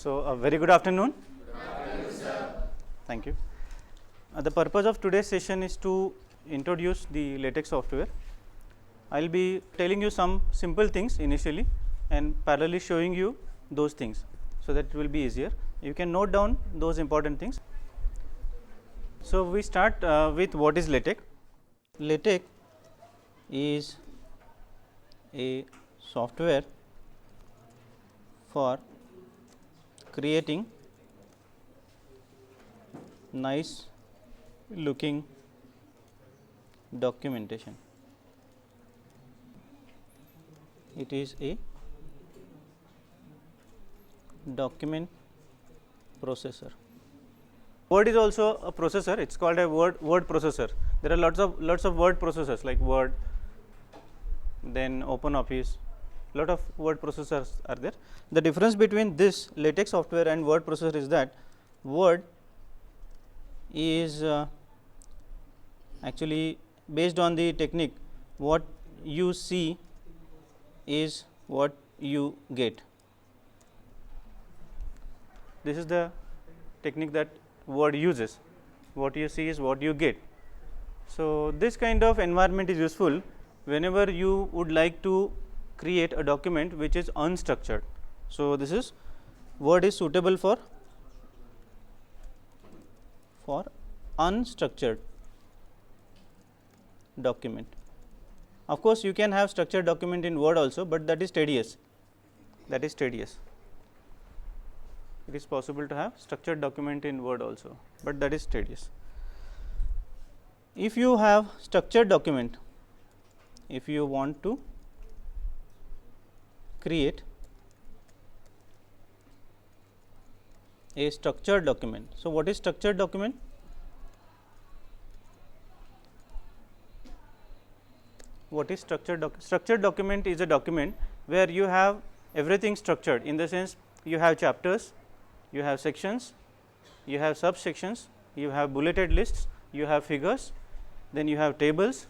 So, a very good afternoon. Thank you. The purpose of today's session is to introduce the Latex software. I will be telling you some simple things initially and parallelly showing you those things, so that it will be easier. You can note down those important things. So, we start with what is Latex. Latex is a software for creating nice looking documentation. It is a document processor. Word is also a processor. It's called a word processor. There are lots of word processors like Word, then OpenOffice. Lot of word processors are there. The difference between this Latex software and word processor is that Word is actually based on the technique, what you see is what you get. This is the technique that Word uses, what you see is what you get. So, this kind of environment is useful whenever you would like to create a document which is unstructured. So, this is Word is suitable for unstructured document. Of course, you can have structured document in Word also, but that is tedious. It is possible to have structured document in Word also, but that is tedious. If you have structured document, if you want to create a structured document. So, what is structured document? What is structured document? Structured document is a document where you have everything structured, in the sense you have chapters, you have sections, you have subsections, you have bulleted lists, you have figures, then you have tables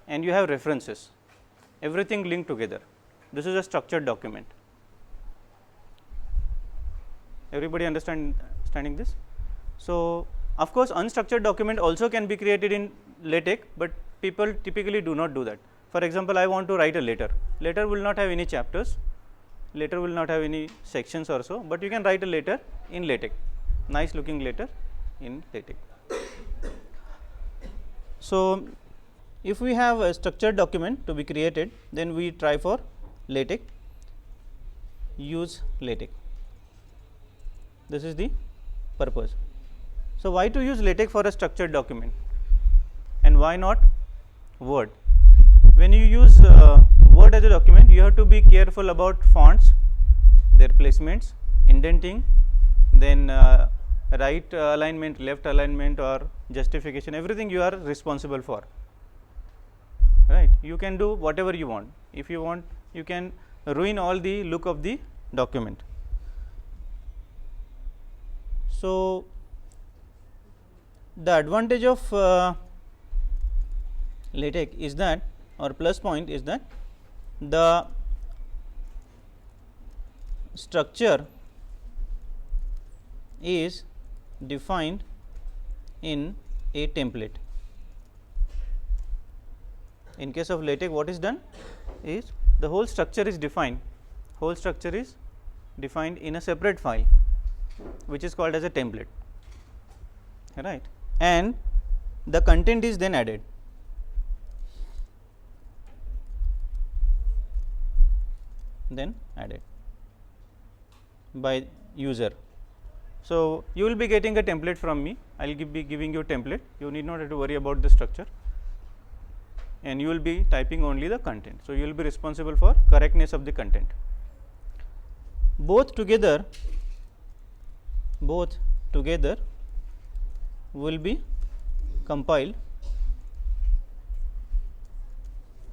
and you have references, everything linked together. This is a structured document. Everybody understanding this? So, of course, unstructured document also can be created in Latex, but people typically do not do that. For example, I want to write a letter. Letter will not have any chapters, letter will not have any sections or so, but you can write a letter in Latex, nice looking letter in Latex. So, if we have a structured document to be created, then we try for Latex, use Latex. This is the purpose. So, why to use Latex for a structured document and why not Word? When you use Word as a document, you have to be careful about fonts, their placements, indenting, then right alignment, left alignment or justification, everything you are responsible for, right. You can do whatever you want. If you want, you can ruin all the look of the document. So, the advantage of Latex is that, or plus point is that, the structure is defined in a template. In case of Latex, what is done is the whole structure is defined, in a separate file, which is called as a template, right, and the content is then added. By user. So, you will be getting a template from me. I will be giving you a template. You need not have to worry about the structure, and you will be typing only the content. So, you will be responsible for correctness of the content. Both together will be compiled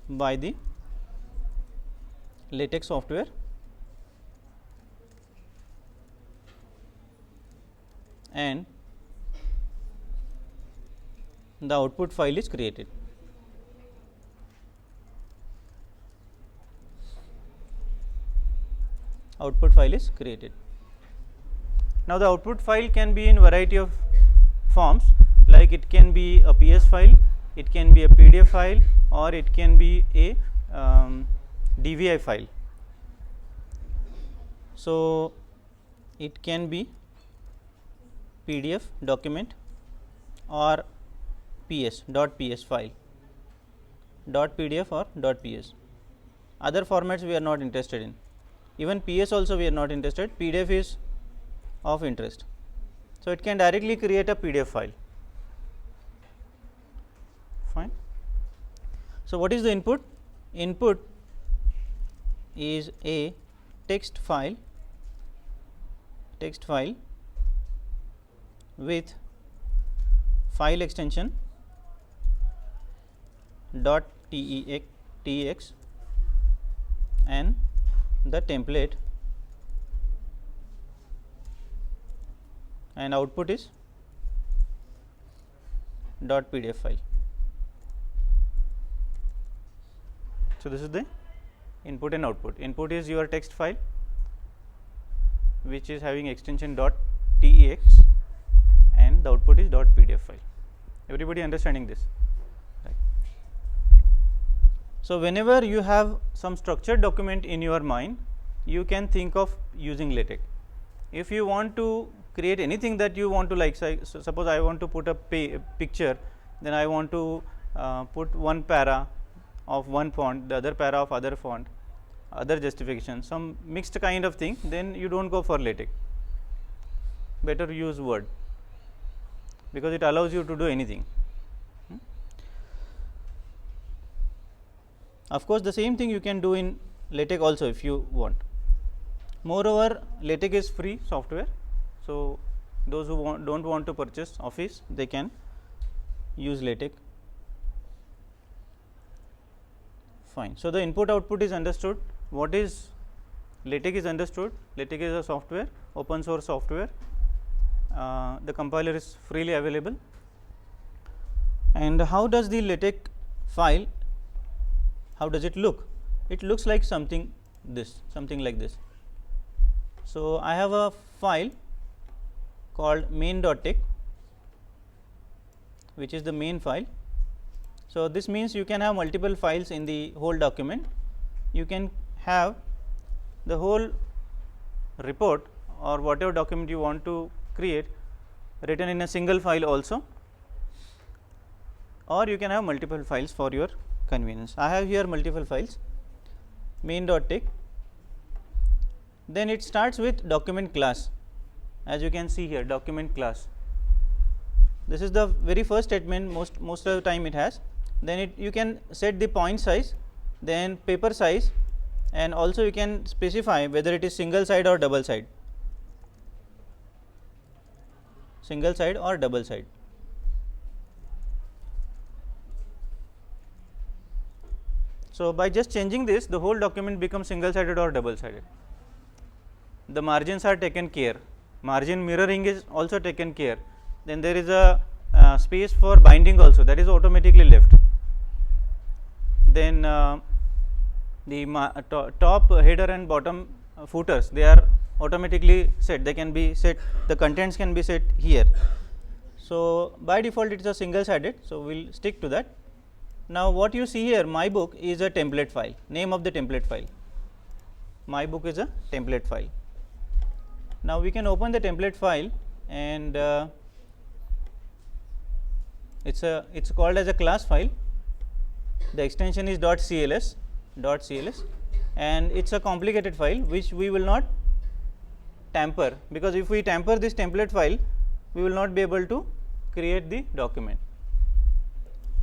by the Latex software and the output file is created. Output file is created. Now, the output file can be in variety of forms, like it can be a PS file, it can be a PDF file, or it can be a DVI file. So, it can be PDF document or PS .ps file, .pdf or .ps. Other formats we are not interested in. Even PS also we are not interested. PDF is of interest. So, it can directly create a PDF file. Fine. So, what is the input? Input is a text file with file extension .tex and the template, and output is .pdf file. So, this is the input and output. Input is your text file which is having extension .tex and the output is .pdf file. Everybody understanding this? Right. So, whenever you have some structured document in your mind, you can think of using LaTeX. If you want to create anything that you want to, like so suppose I want to put a picture, then I want to put one para of one font, the other para of other font, other justification, some mixed kind of thing, then you do not go for LaTeX, better use Word, because it allows you to do anything. Of course, the same thing you can do in LaTeX also if you want. Moreover, LaTeX is free software. So, those who do not want to purchase Office, they can use LaTeX. Fine. So, the input output is understood. What is LaTeX is understood. LaTeX is a software, open source software. The compiler is freely available. And how does the LaTeX file, how does it look? It looks like something like this. So, I have a file called main.tex, which is the main file. So, this means you can have multiple files in the whole document. You can have the whole report or whatever document you want to create written in a single file also, or you can have multiple files for your convenience. I have here multiple files, main.tex. Then it starts with document class, as you can see here, document class. This is the very first statement, most of the time it has. Then you can set the point size, then paper size, and also you can specify whether it is single side or double side. Single side or double side. So, by just changing this, the whole document becomes single sided or double sided. The margins are taken care, margin mirroring is also taken care. Then there is a space for binding also, that is automatically left. Then the top header and bottom footers, they are automatically set, they can be set, the contents can be set here. So, by default it is a single sided, so we will stick to that. Now, what you see here, my book is a template file, name of the template file, my book is a template file. Now, we can open the template file and it's called as a class file. The extension is .cls, and it's a complicated file which we will not tamper, because if we tamper this template file, we will not be able to create the document.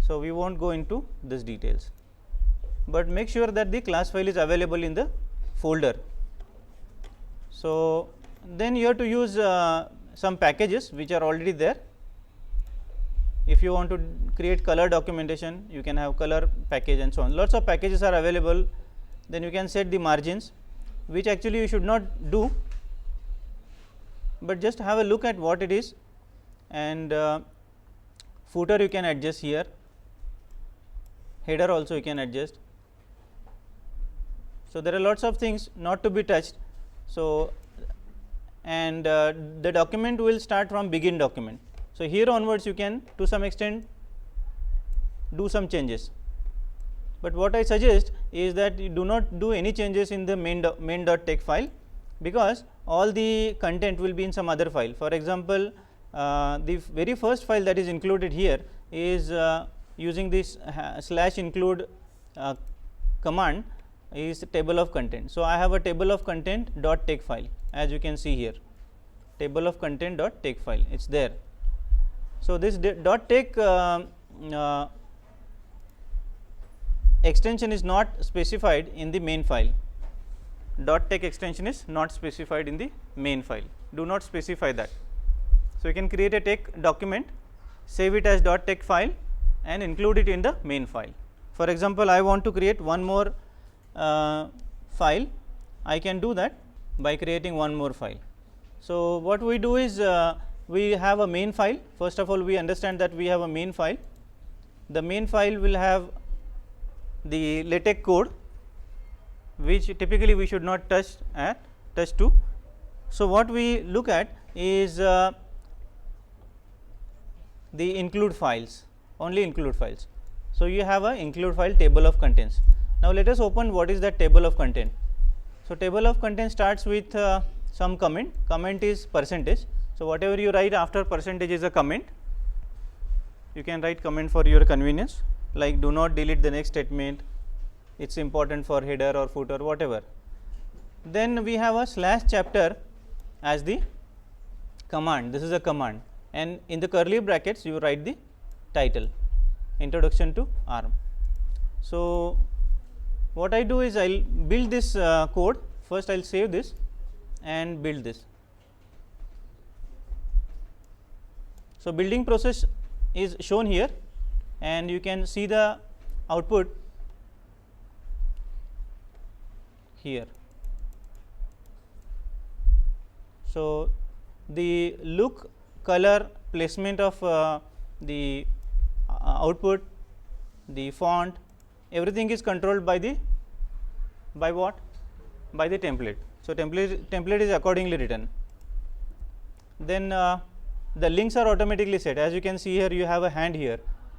So, we will not go into these details, but make sure that the class file is available in the folder. So, then you have to use some packages which are already there. If you want to create color documentation, you can have color package and so on. Lots of packages are available. Then you can set the margins, which actually you should not do, but just have a look at what it is. And footer you can adjust here, header also you can adjust. So, there are lots of things not to be touched. So, and the document will start from begin document. So, here onwards you can to some extent do some changes, but what I suggest is that you do not do any changes in the main.tex file, because all the content will be in some other file. For example, the very first file that is included here is using this /include command is table of content. So, I have a table of content dot tex file, as you can see here, table of content dot tex file, it is there. So, this dot tex extension is not specified in the main file. Dot tex extension is not specified in the main file, do not specify that. So, you can create a tex document, save it as dot tex file and include it in the main file. For example, I want to create one more file, I can do that by creating one more file. So, what we do is we have a main file. First of all, we understand that we have a main file. The main file will have the LaTeX code, which typically we should not touch to. So, what we look at is the include files, only include files. So, you have a include file table of contents. Now, let us open what is that table of content. So, table of content starts with some comment is percentage. So, whatever you write after percentage is a comment, you can write comment for your convenience, like do not delete the next statement, it is important for header or footer, whatever. Then we have a /chapter as the command, this is a command, and in the curly brackets you write the title, introduction to ARM. So, what I do is I will build this code, first I will save this and build this. So, building process is shown here and you can see the output here. So, the look, color, placement of the output, the font, everything is controlled by the what? By the template. So, template is accordingly written. Then the links are automatically set, as you can see here you have a hand here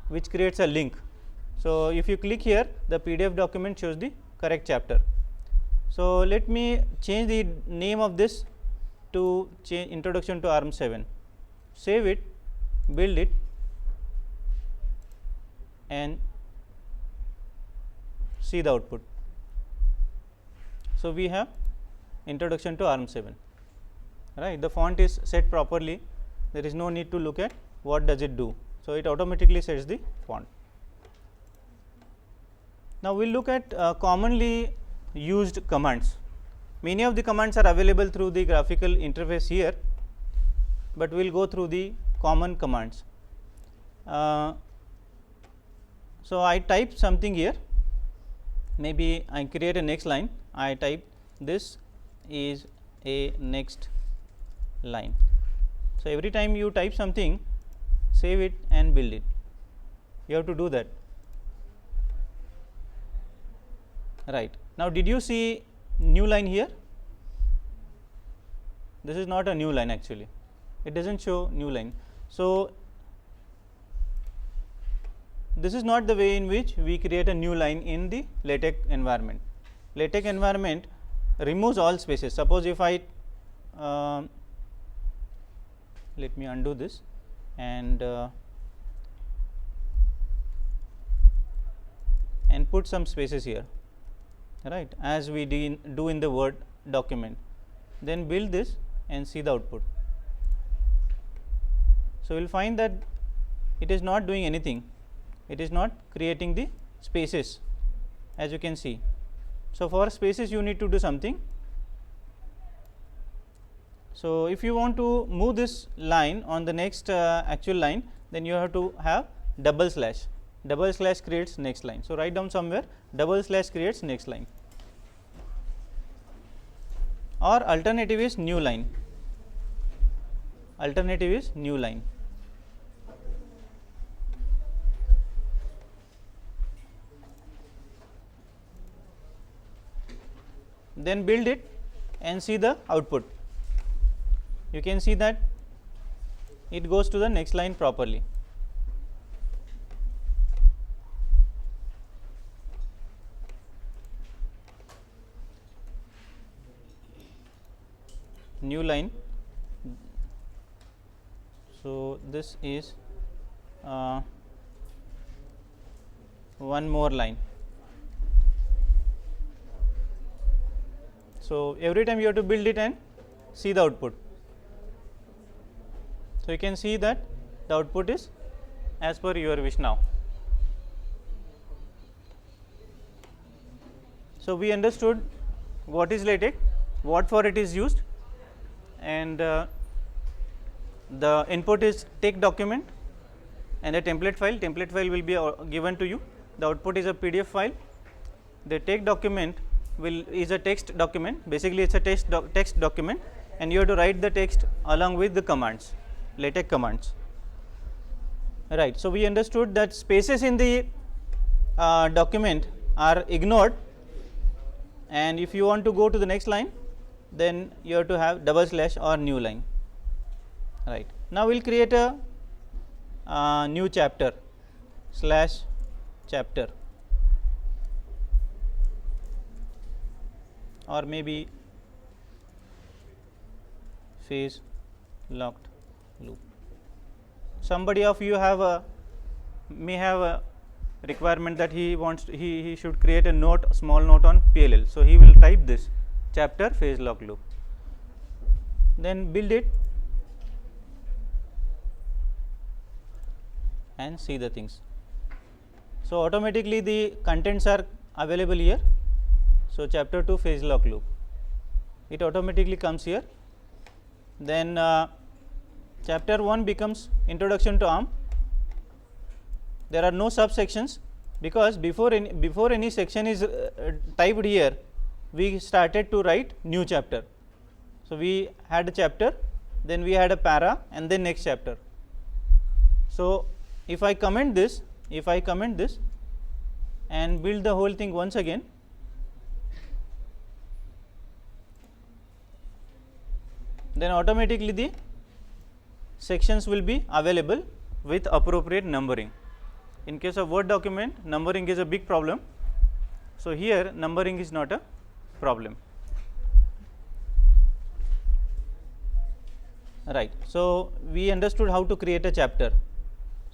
which creates a link. So, if you click here, the PDF document shows the correct chapter. So, let me change the name of this to change introduction to ARM 7, save it, build it and see the output. So, we have introduction to ARM 7, right. The font is set properly, there is no need to look at what does it do. So, it automatically sets the font. Now, we will look at commonly used commands. Many of the commands are available through the graphical interface here, but we will go through the common commands. So, I type something here, maybe I create a next line, I type this is a next line. So, every time you type something, save it and build it, you have to do that, right. Now, did you see new line here? This is not a new line actually, it does not show new line. So, this is not the way in which we create a new line in the LaTeX environment. LaTeX environment removes all spaces. Suppose if I let me undo this and put some spaces here, right, as we do in the Word document, then build this and see the output. So, we will find that it is not doing anything, it is not creating the spaces, as you can see. So, for spaces you need to do something. So, if you want to move this line on the next actual line, then you have to have double slash creates next line. So, write down somewhere double slash creates next line, or alternative is new line, alternative is new line. Then build it and see the output. you can see that it goes to the next line properly. New line. So, this is one more line. So, every time you have to build it and see the output. So, you can see that the output is as per your wish now. So, we understood what is LaTeX, what for it is used, and the input is text document and a template file. Template file will be given to you. The output is a PDF file. The text document is a text document. Basically, it's a text document, and you have to write the text along with the commands, LaTeX commands. Right. So, we understood that spaces in the document are ignored, and if you want to go to the next line, then you have to have double slash or new line. Right. Now, we will create a new chapter slash chapter, or maybe phase locked loop. Somebody of you may have a requirement that he should create a small note on PLL. So, he will type this chapter phase lock loop, then build it and see the things. So, automatically the contents are available here. So, chapter 2 phase lock loop, it automatically comes here. Then chapter 1 becomes introduction to ARM. There are no subsections, because before any section is typed here, we started to write new chapter. So, we had a chapter, then we had a para, and then next chapter. So, if I comment this and build the whole thing once again, then automatically the sections will be available with appropriate numbering. In case of Word document, numbering is a big problem. So, here numbering is not a problem. Right. So, we understood how to create a chapter.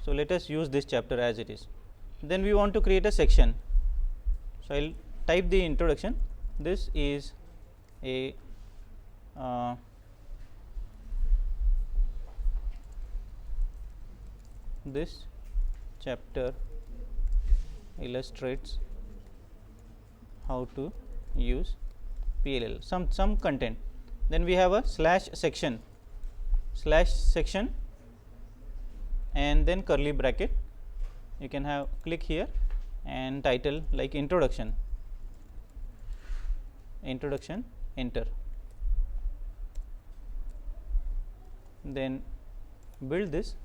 So, let us use this chapter as it is. Then we want to create a section. So, I will type the introduction. This is a this chapter illustrates how to use PLL, some content. Then we have a slash section, and then curly bracket. You can have click here and title like introduction, enter. Then build this.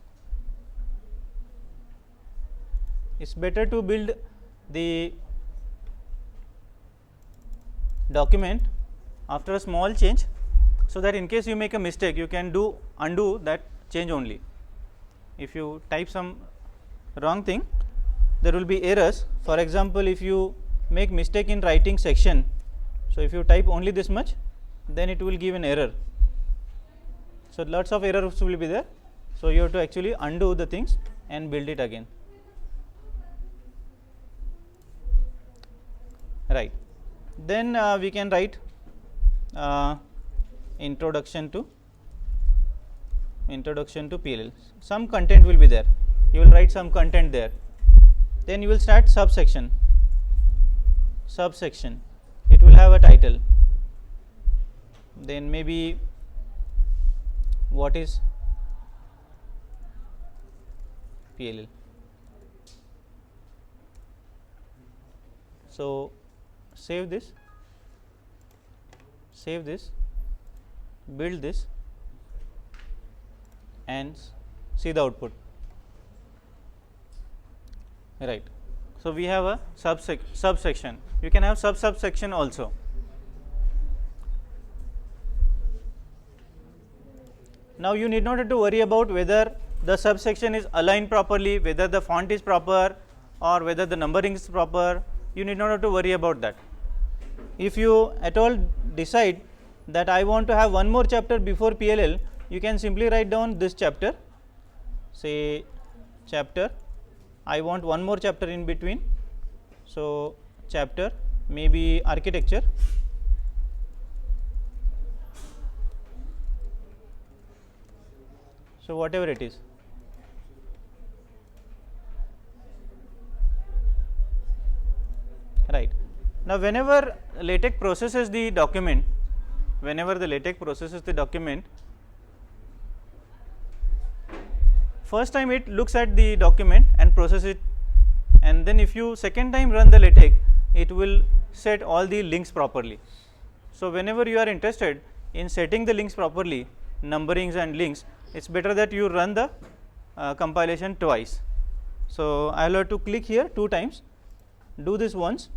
It's better to build the document after a small change, so that in case you make a mistake, you can undo that change only. If you type some wrong thing, there will be errors. For example, if you make mistake in writing section, so if you type only this much, then it will give an error. So, lots of errors will be there. So, you have to actually undo the things and build it again. Right. Then we can write introduction to PLL. Some content will be there. You will write some content there. Then you will start subsection. It will have a title. Then maybe what is PLL. So, save this, build this and see the output. Right. So, we have a subsection. You can have subsection also. Now you need not have to worry about whether the subsection is aligned properly, whether the font is proper, or whether the numbering is proper. You need not have to worry about that. If you at all decide that I want to have one more chapter before PLL, you can simply write down this chapter, say chapter, I want one more chapter in between. So, chapter maybe architecture, so whatever it is. Right. Now, whenever LaTeX processes the document, first time it looks at the document and process it, and then if you second time run the LaTeX, it will set all the links properly. So, whenever you are interested in setting the links properly, numberings and links, it is better that you run the compilation twice. So, I will have to click here 2 times, do this once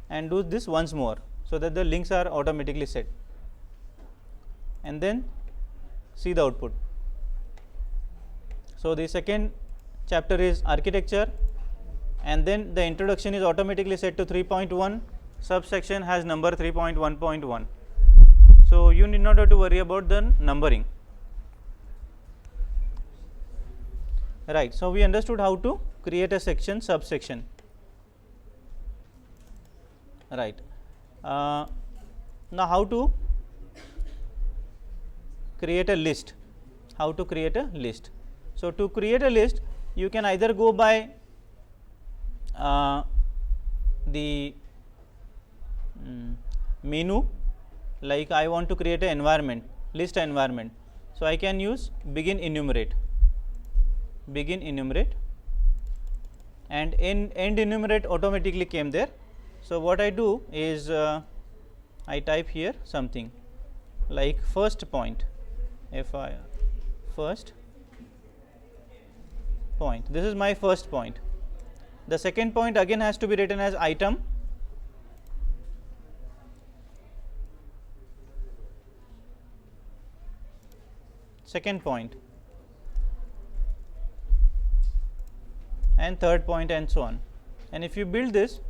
and do this once more, so that the links are automatically set, and then see the output. So, the second chapter is architecture, and then the introduction is automatically set to 3.1, subsection has number 3.1.1. So, you need not have to worry about the numbering. Right. So, we understood how to create a section, subsection. Right. Now, how to create a list? So, to create a list, you can either go by the menu, like I want to create an environment, list environment. So, I can use begin enumerate, and end enumerate automatically came there. So, what I do is I type here something like first point, first point, this is my first point. The second point again has to be written as item, second point, and third point, and so on. And if you build this,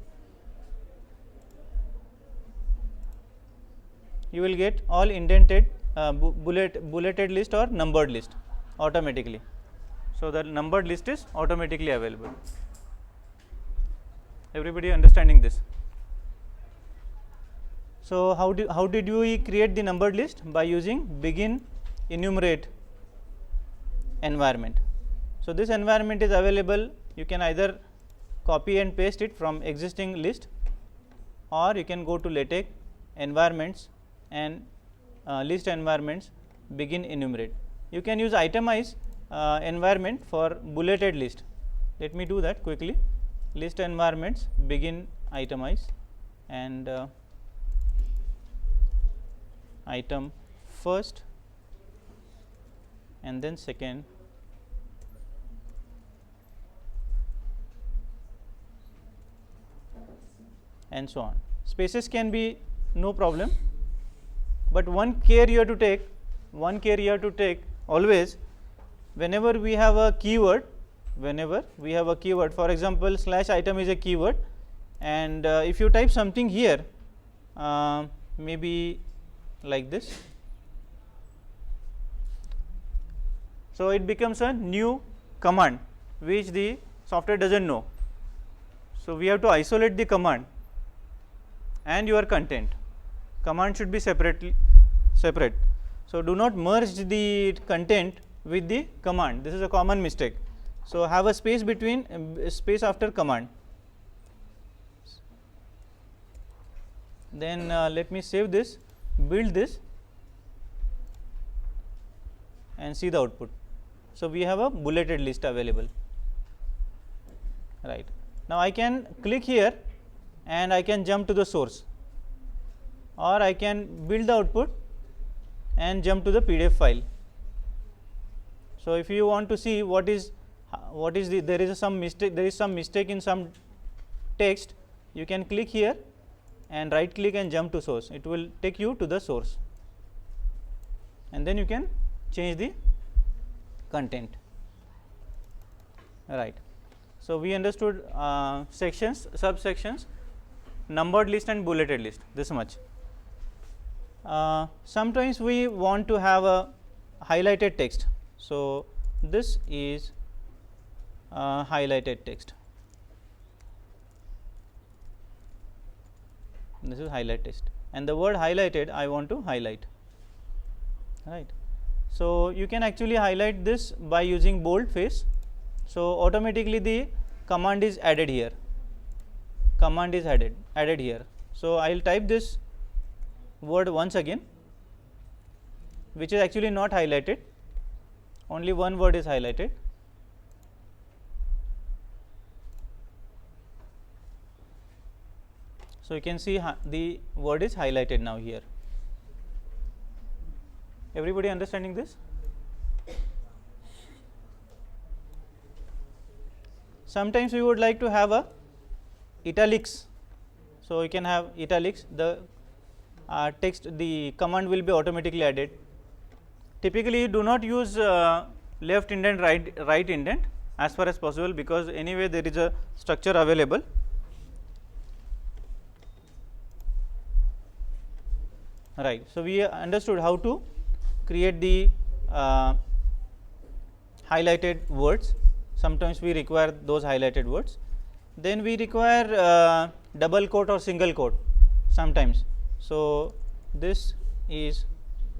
you will get all indented bulleted list or numbered list automatically. So, the numbered list is automatically available. Everybody understanding this? So, how did we create the numbered list? By using begin enumerate environment. So, this environment is available, you can either copy and paste it from existing list, or you can go to LaTeX environments and list environments, begin enumerate. You can use itemize environment for bulleted list. Let me do that quickly. List environments, begin itemize, and item first, and then second, and so on. Spaces can be no problem, but one care you have to take, always, whenever we have a keyword, for example, slash item is a keyword, and if you type something here, maybe like this, so it becomes a new command which the software does not know. So, we have to isolate the command and your content. Command should be separate. So, do not merge the content with the command, this is a common mistake. So, have a space between space after command. Then let me save this, build this, and see the output. So, we have a bulleted list available. Right. Now, I can click here and I can jump to the source, or I can build the output and jump to the PDF file. So, if you want to see what is the, there is some mistake in some text, you can click here and right click and jump to source, it will take you to the source, and then you can change the content. Right. So, we understood sections, subsections, numbered list and bulleted list, this much. Sometimes we want to have a highlighted text. So, this is highlighted text. This is highlight text, and the word highlighted I want to highlight, right. So, you can actually highlight this by using boldface. So, automatically the command is added here, command is added here. So, I will type this word once again, which is actually not highlighted, only one word is highlighted. So, you can see the word is highlighted now here. Everybody understanding this? Sometimes we would like to have a italics. So, you can have italics, the text, the command will be automatically added. Typically, you do not use left indent, right indent as far as possible, because anyway there is a structure available. Right. So, we understood how to create the highlighted words. Sometimes we require those highlighted words. Then we require double quote or single quote sometimes. So, this is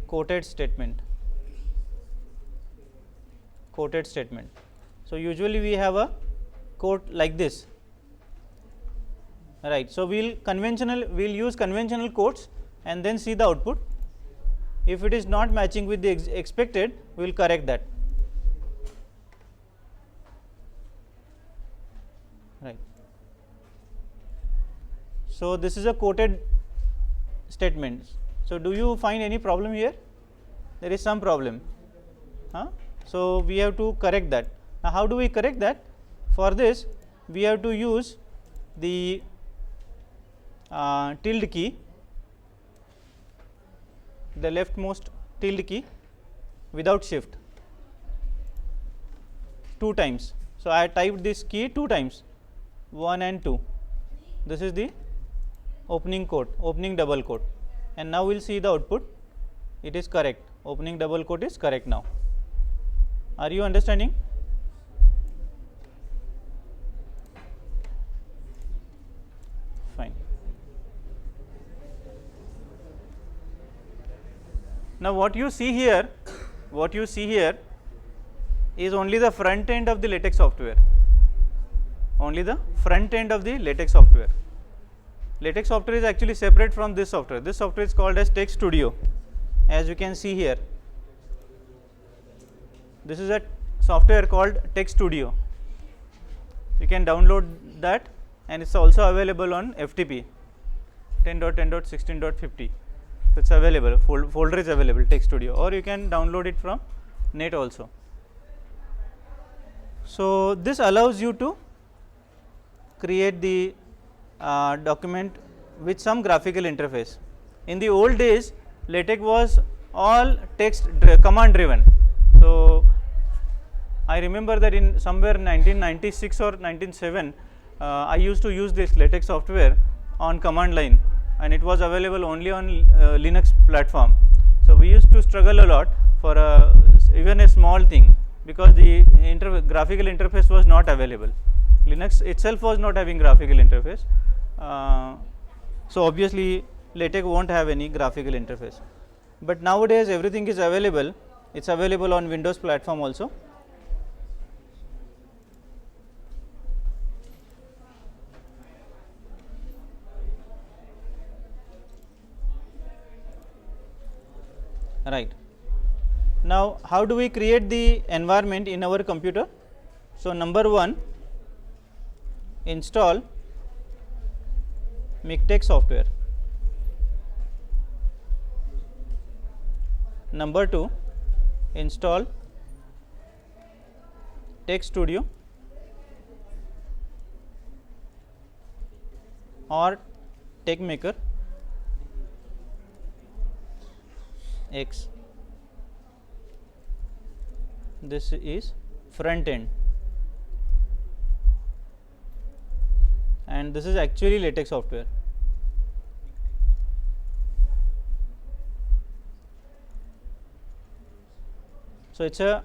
quoted statement. Quoted statement. So, usually we have a quote like this, right. So, we will use conventional quotes and then see the output. If it is not matching with the expected, we will correct that, right. So, this is a quoted statement. So, do you find any problem here? There is some problem, huh? So, we have to correct that. Now, how do we correct that? For this, we have to use the tilde key, the leftmost tilde key without shift 2 times. So, I typed this key 2 times, 1 and 2. This is the opening quote, opening double quote, and now we will see the output. It is correct, opening double quote is correct now. Are you understanding? Fine. Now, what you see here is only the front end of the LaTeX software, only the front end of the LaTeX software. LaTeX software is actually separate from this software. This software is called as Text Studio, as you can see here. This is a software called Text Studio. You can download that, and it is also available on FTP 10.10.16.50. So, it is available, folder is available, Text Studio, or you can download it from net also. So, this allows you to create the document with some graphical interface. In the old days, LaTeX was all text command driven. So, I remember that in somewhere 1996 or 1997, I used to use this LaTeX software on command line, and it was available only on Linux platform. So, we used to struggle a lot for even a small thing, because the graphical interface was not available. Linux itself was not having graphical interface. So, obviously, LaTeX won't have any graphical interface, but nowadays everything is available. It is available on Windows platform also. Right. Now, how do we create the environment in our computer? So, number 1, install Latex software. Number 2, install Text Studio or TeXmaker X. this is front end, and this is actually Latex software. So it's a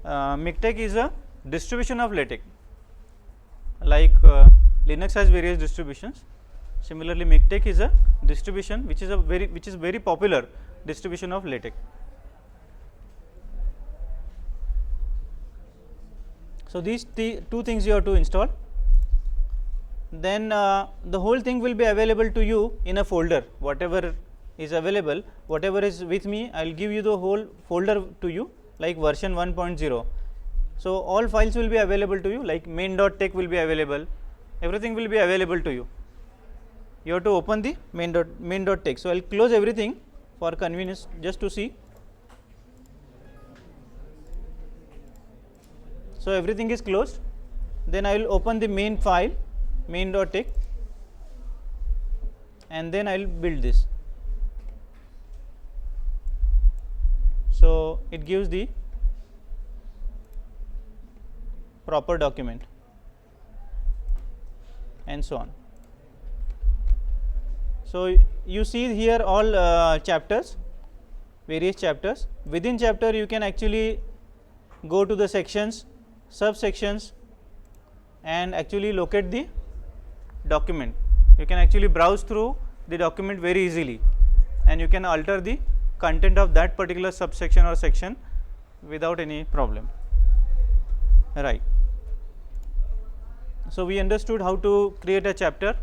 MikTeX is a distribution of Latex, like Linux has various distributions. Similarly, MikTeX is a distribution which is very popular distribution of Latex. So these two things you have to install. Then the whole thing will be available to you in a folder. Whatever is available, whatever is with me, I will give you the whole folder to you, like version 1.0. So all files will be available to you, like main.tex will be available, everything will be available to you. You have to open the main.tex. So I will close everything for convenience, just to see. So everything is closed. Then I will open the main file, main.tex, and then I will build this. So it gives the proper document and so on. So you see here all chapters, various chapters. Within chapter you can actually go to the sections, subsections, and actually locate the document. You can actually browse through the document very easily, and you can alter the content of that particular subsection or section without any problem. Right. So we understood how to create a chapter,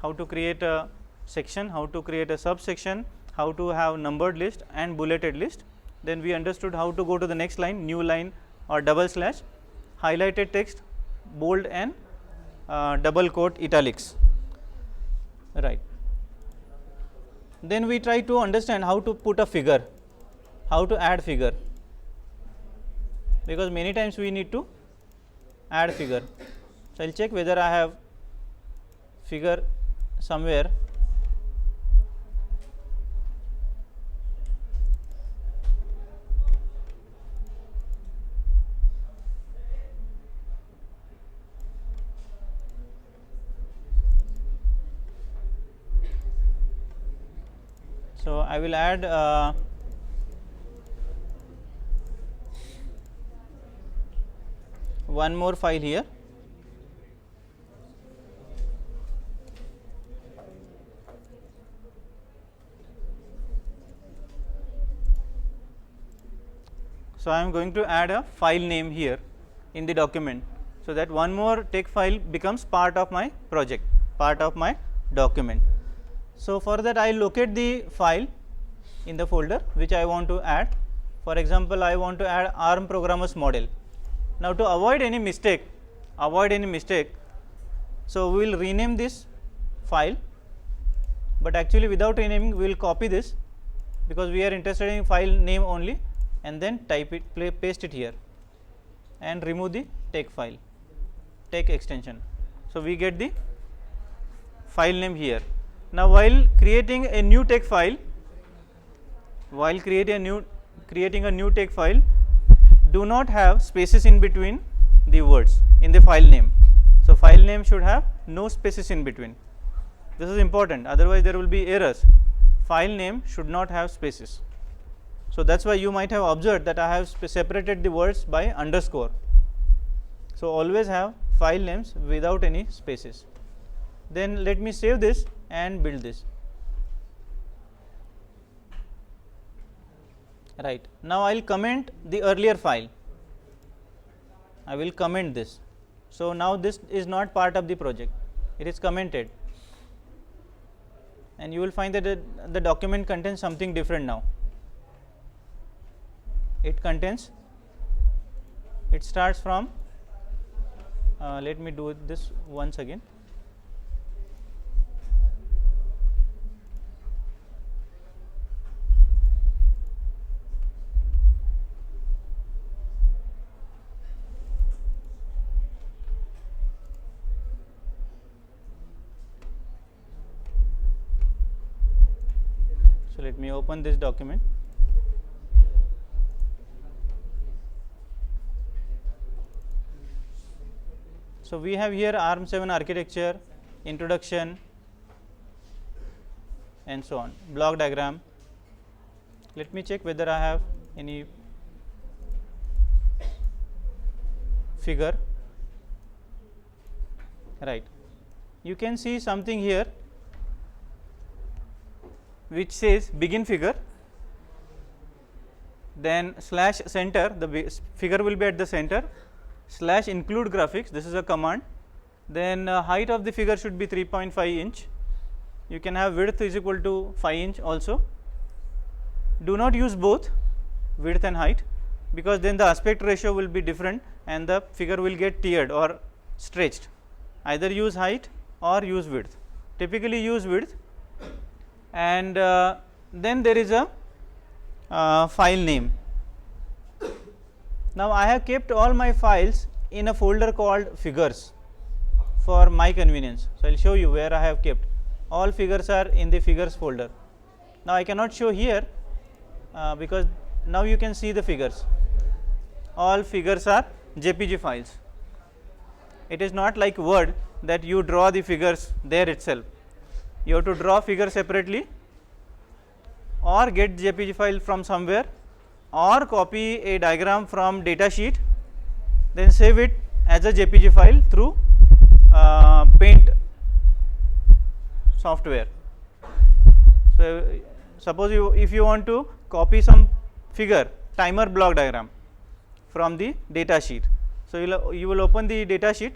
how to create a section, how to create a subsection, how to have numbered list and bulleted list. Then we understood how to go to the next line, new line or double slash, highlighted text, bold and double quote italics. Right. Then we try to understand how to put a figure, how to add figure, because many times we need to add figure. So I will check whether I have figure somewhere. So I will add one more file here. So I am going to add a file name here in the document, so that one more text file becomes part of my project, part of my document. So for that I locate the file in the folder which I want to add. For example, I want to add ARM programmers model. Now to avoid any mistake, so we will rename this file, but actually without renaming we will copy this, because we are interested in file name only, and then type it, paste it here, and remove the text file, text extension. So we get the file name here. Now while creating a new text file, creating a new text file, do not have spaces in between the words in the file name. So file name should have no spaces in between. This is important, otherwise there will be errors. File name should not have spaces. So that's why you might have observed that I have separated the words by underscore. So always have file names without any spaces. Then let me save this and build this. Right. Now I will comment the earlier file. I will comment this. So now this is not part of the project, it is commented, and you will find that the document contains something different now. It starts from, let me do this once again. So let me open this document. So, we have here ARM7 architecture, introduction and so on, block diagram. Let me check whether I have any figure. Right, you can see something here which says begin figure, then slash center, the figure will be at the center, slash include graphics, this is a command, then height of the figure should be 3.5 inch, you can have width is equal to 5 inch also. Do not use both width and height, because then the aspect ratio will be different and the figure will get teared or stretched. Either use height or use width, typically use width. And then there is a file name. Now, I have kept all my files in a folder called figures for my convenience. So, I will show you where I have kept. All figures are in the figures folder. Now, I cannot show here because now you can see the figures. All figures are JPG files. It is not like Word that you draw the figures there itself. You have to draw figure separately or get JPG file from somewhere or copy a diagram from data sheet, then save it as a JPG file through Paint software. So, suppose if you want to copy some figure, timer block diagram from the data sheet. So, you will open the data sheet.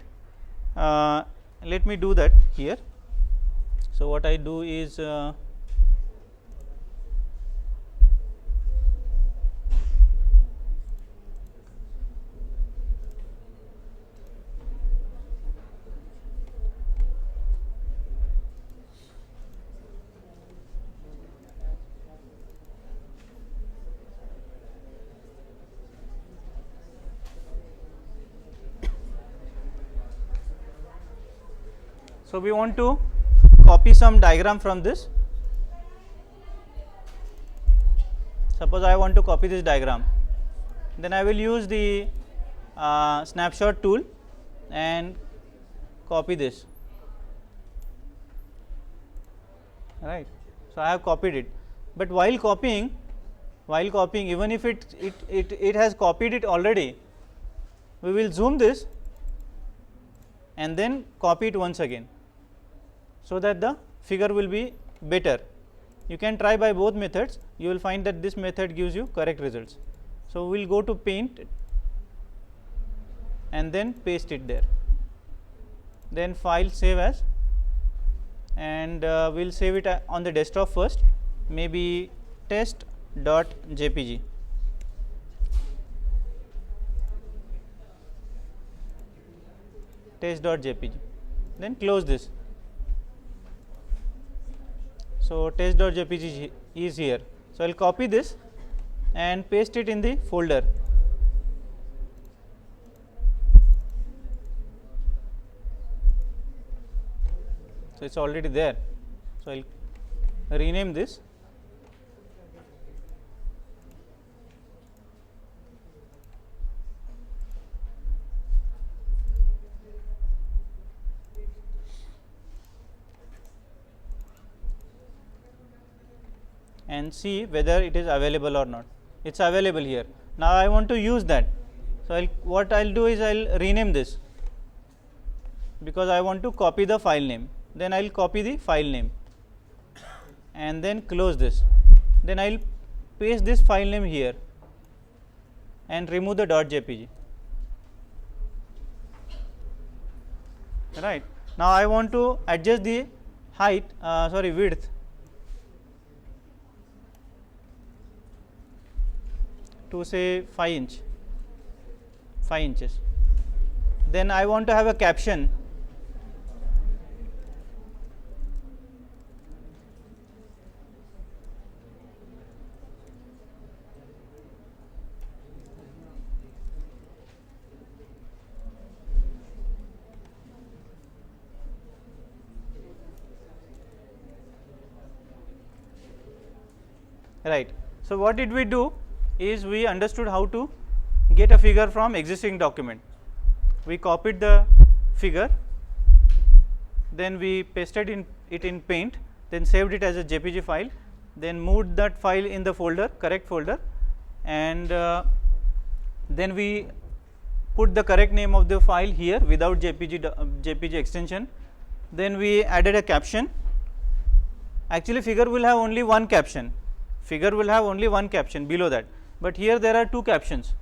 Let me do that here. So, what I do is so, we want to copy some diagram from this. Suppose I want to copy this diagram, then I will use the snapshot tool and copy this, right. So, I have copied it, but while copying even if it has copied it already, we will zoom this and then copy it once again, so that the figure will be better. You can try by both methods, you will find that this method gives you correct results. So, we will go to Paint and then paste it there, then File, Save As, and we will save it on the desktop first, maybe test.jpg. test.jpg, then close this. So, test.jpg is here. So, I will copy this and paste it in the folder. So, it is already there. So, I will rename this. And see whether it is available or not. It is available here. Now, I want to use that. So, what I will do is I will rename this, because I want to copy the file name. Then I will copy the file name and then close this. Then I will paste this file name here and remove the .jpg. Right. Now, I want to adjust the height, width to say 5 inches. Then I want to have a caption. Right. So, what did we do is we understood how to get a figure from existing document. We copied the figure, then we pasted it in Paint, then saved it as a JPG file, then moved that file in the folder, correct folder, and then we put the correct name of the file here without JPG extension. Then we added a caption. Actually figure will have only one caption, below that, but here there are two captions,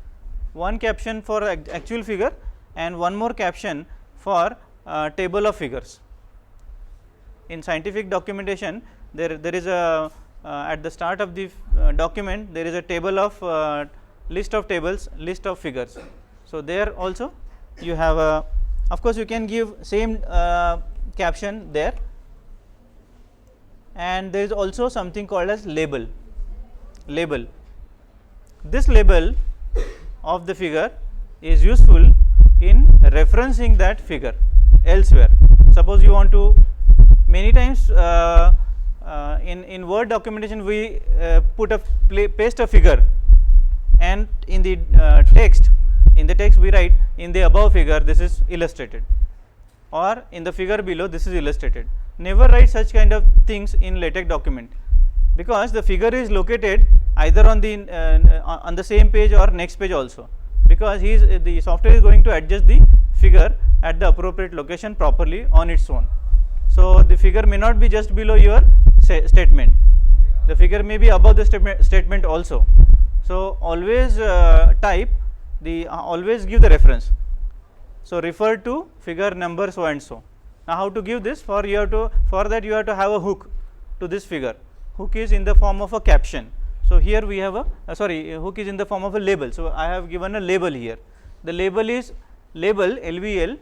one caption for actual figure and one more caption for table of figures. In scientific documentation there is a at the start of the document there is a table of list of tables, list of figures. So there also you have a, of course you can give same caption there, and there is also something called as label. This label of the figure is useful in referencing that figure elsewhere. Suppose you want to, many times in Word documentation we paste a figure, and in the text we write in the above figure this is illustrated, or in the figure below this is illustrated. Never write such kind of things in LaTeX document, because the figure is located either on the same page or next page also, because the software is going to adjust the figure at the appropriate location properly on its own. So the figure may not be just below your statement, the figure may be above the statement also. So always always give the reference. So refer to figure number so and so. Now how to give this? For that you have to have a hook to this figure. Hook is in the form of a caption. So here we have a hook is in the form of a label. So I have given a label here. The label is LVL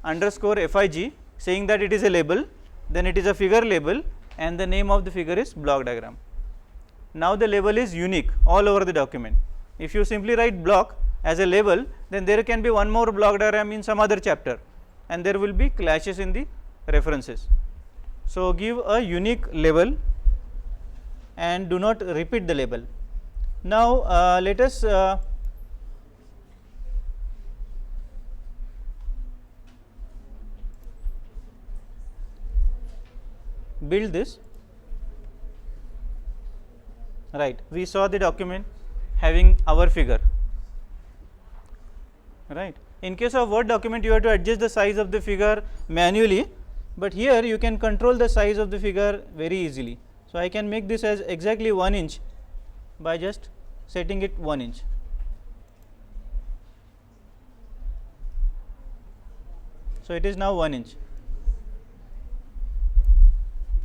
_ FIG, saying that it is a label, then it is a figure label, and the name of the figure is block diagram. Now the label is unique all over the document. If you simply write block as a label, then there can be one more block diagram in some other chapter, and there will be clashes in the references. So give a unique label and do not repeat the label. Now let us build this. Right, we saw the document having our figure. Right. In case of Word document you have to adjust the size of the figure manually, but here you can control the size of the figure very easily. So I can make this as exactly 1 inch by just setting it 1 inch. So it is now 1 inch.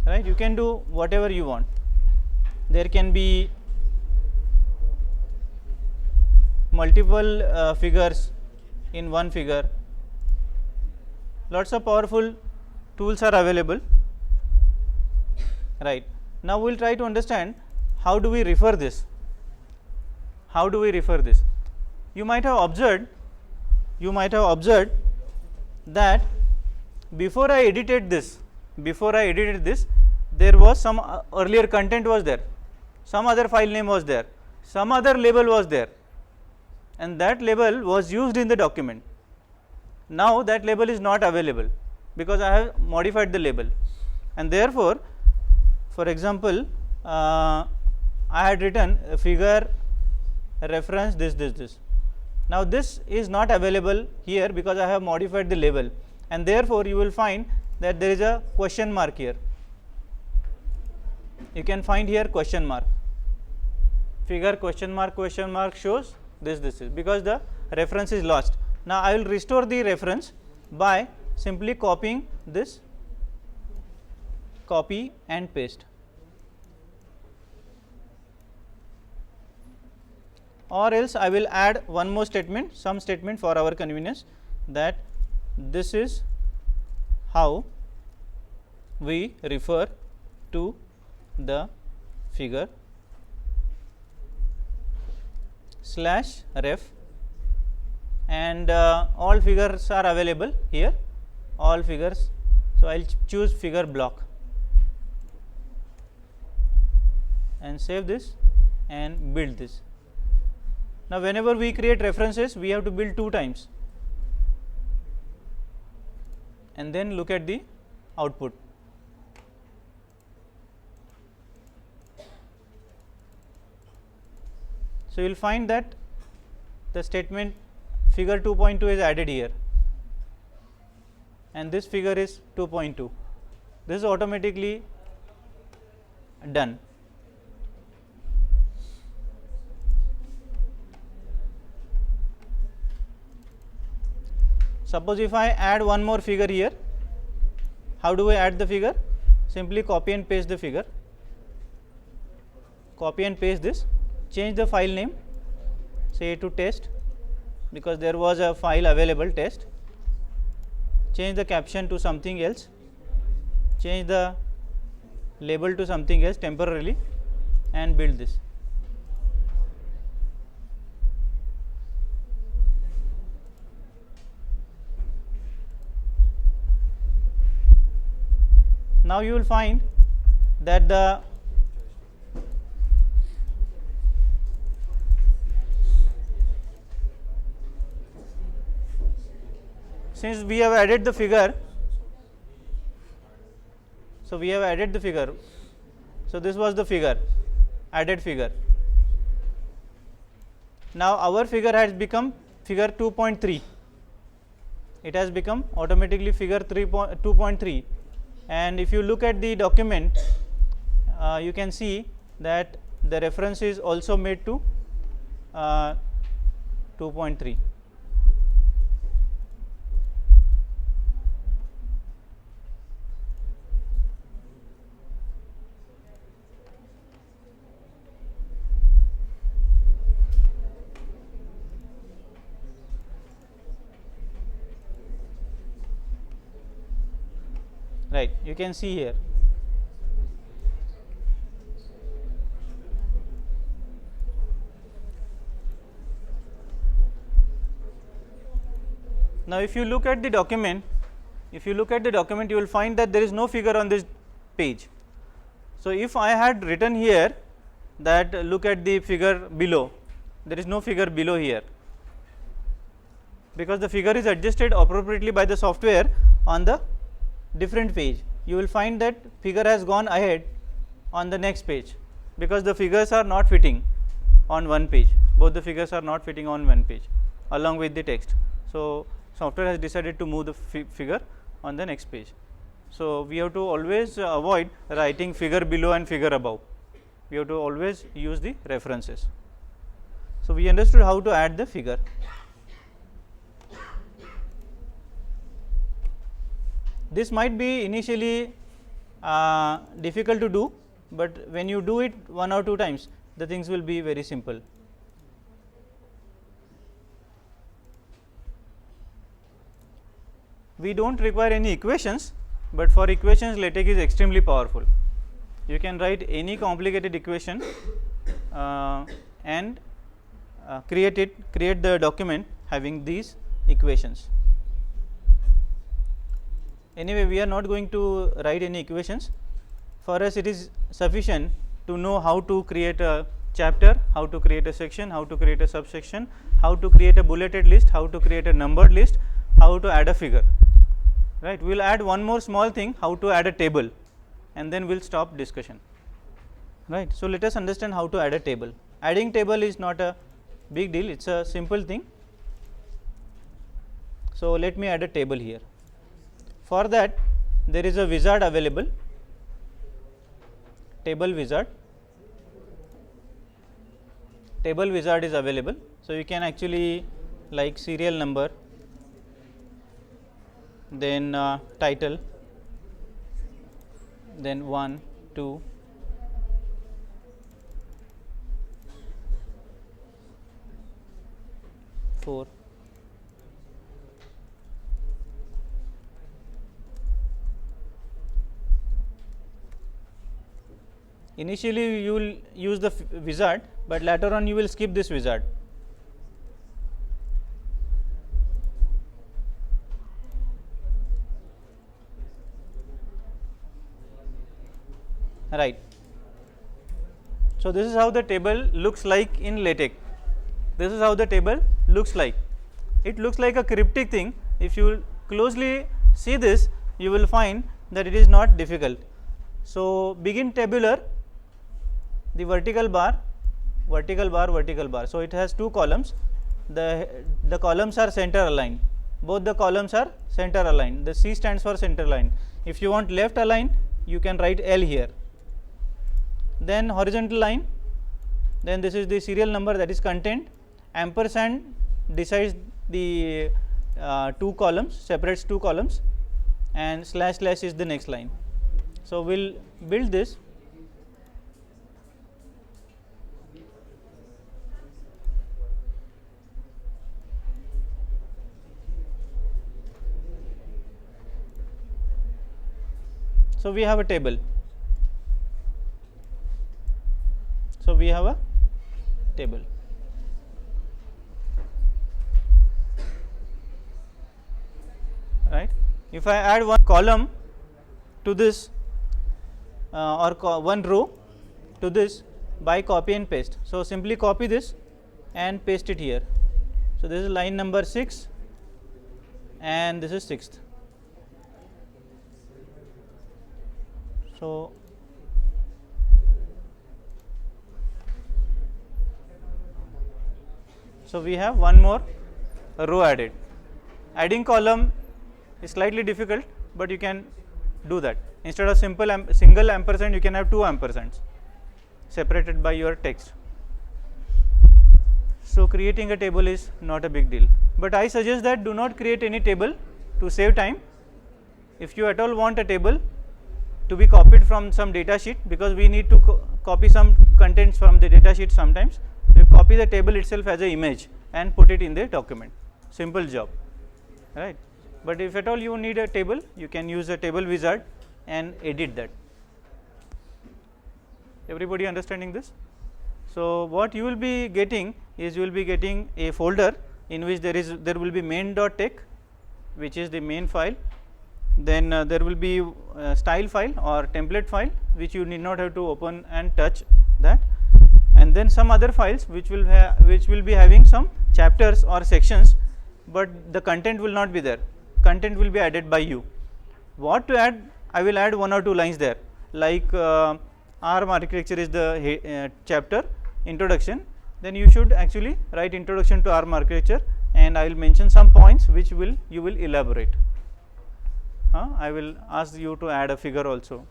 Right, you can do whatever you want. There can be multiple figures in one figure. Lots of powerful tools are available. Right. Now we will try to understand how do we refer this. You might have observed that before I edited this, there was some earlier content was there, some other file name was there, some other label was there, and that label was used in the document. Now that label is not available because I have modified the label, and therefore, for example, I had written a figure reference this. Now this is not available here because I have modified the label, and therefore you will find that there is a question mark here. You can find here question mark, figure question mark shows this is because the reference is lost. Now I will restore the reference by simply copying this, copy and paste, or else I will add one more statement, some statement for our convenience, that this is how we refer to the figure /ref, and all figures are available here, all figures. So I will choose figure block and save this and build this. Now whenever we create references, we have to build 2 times. and then look at the output. So, you will find that the statement figure 2.2 is added here and this figure is 2.2. This is automatically done. Suppose if I add one more figure here, how do I add the figure? Simply copy and paste the figure, copy and paste this, change the file name, say to test, because there was a file available test, change the caption to something else, change the label to something else temporarily and build this. Now, you will find that since we have added the figure, so we have added the figure. So, this was the figure, added figure. Now, our figure has become figure 2.3, it has become automatically figure 2.3. And if you look at the document, you can see that the reference is also made to 2.3. Right, you can see here. Now, if you look at the document, you will find that there is no figure on this page. So, if I had written here that look at the figure below, there is no figure below here, because the figure is adjusted appropriately by the software on the different page. You will find that figure has gone ahead on the next page, because the figures are not fitting on one page, both the figures are not fitting on one page along with the text. So, software has decided to move the figure on the next page. So, we have to always avoid writing figure below and figure above, we have to always use the references. So, we understood how to add the figure. This might be initially difficult to do, but when you do it 1 or 2 times, the things will be very simple. We do not require any equations, but for equations LaTeX is extremely powerful. You can write any complicated equation and create the document having these equations. Anyway, we are not going to write any equations. For us, it is sufficient to know how to create a chapter, how to create a section, how to create a subsection, how to create a bulleted list, how to create a numbered list, how to add a figure. Right? We will add one more small thing, how to add a table, and then we will stop discussion. Right? So, let us understand how to add a table. Adding table is not a big deal, it is a simple thing. So, let me add a table here. For that, there is a wizard available, table wizard. Table wizard is available. So, you can actually like serial number, then title, then 1, 2, four. Initially, you will use the wizard, but later on you will skip this wizard. Right. So, this is how the table looks like in LaTeX. This looks like. It looks like a cryptic thing. If you closely see this, you will find that it is not difficult. So, begin tabular, the vertical bar, vertical bar, vertical bar. So, it has two columns, the columns are center aligned, both the columns are center aligned, the C stands for center line. If you want left aligned, you can write L here. Then horizontal line, then this is the serial number, that is content, ampersand decides the two columns, separates two columns, and slash slash is the next line. So, we will build this. So, we have a table. So, we have a table. Right. If I add one column to this or one row to this by copy and paste. So, simply copy this and paste it here. So, this is line number 6 and this is 6th. So, we have one more row added. Adding column is slightly difficult, but you can do that. Instead of single ampersand, you can have two ampersands separated by your text. So, creating a table is not a big deal, but I suggest that do not create any table to save time. If you at all want a table to be copied from some data sheet, because we need to copy some contents from the data sheet sometimes, you copy the table itself as an image and put it in the document, simple job, right. But if at all you need a table, you can use a table wizard and edit that. Everybody understanding this? So, what you will be getting is you will be getting a folder in which there will be main.tex, which is the main file. Then there will be style file or template file, which you need not have to open and touch that, and then some other files which will be having some chapters or sections, but the content will not be there. Content will be added by you. What to add? I will add one or two lines there, like ARM architecture is the chapter introduction. Then you should actually write introduction to ARM architecture, and I will mention some points which you will elaborate. I will ask you to add a figure also,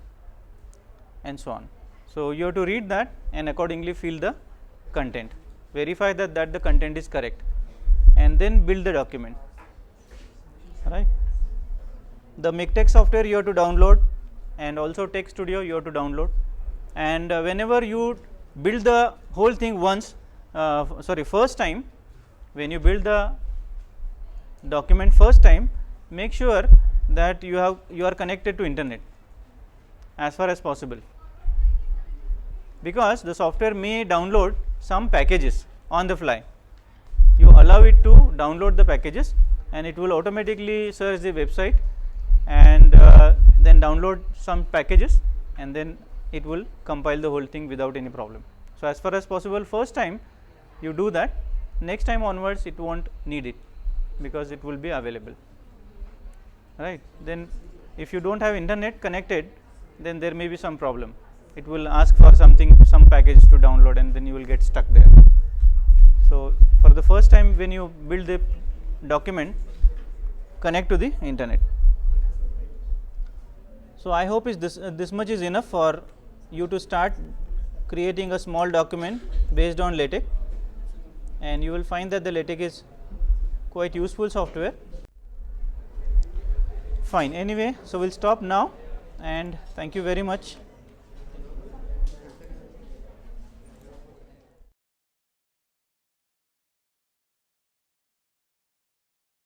and so on. So, you have to read that and accordingly fill the content, verify that the content is correct, and then build the document, right. The Latex software you have to download, and also Text Studio you have to download, and whenever you build the whole thing once, first time, when you build the document first time, make sure that you are connected to internet as far as possible, because the software may download some packages on the fly. You allow it to download the packages, and it will automatically search the website and then download some packages, and then it will compile the whole thing without any problem. So, as far as possible, first time you do that, next time onwards it will not need it, because it will be available, right. Then if you do not have internet connected, then there may be some problem. It will ask for some package to download, and then you will get stuck there. So, for the first time when you build the document, connect to the internet. So, I hope this much is enough for you to start creating a small document based on LaTeX, and you will find that the LaTeX is quite useful software. Fine. Anyway, so we will stop now, and thank you very much.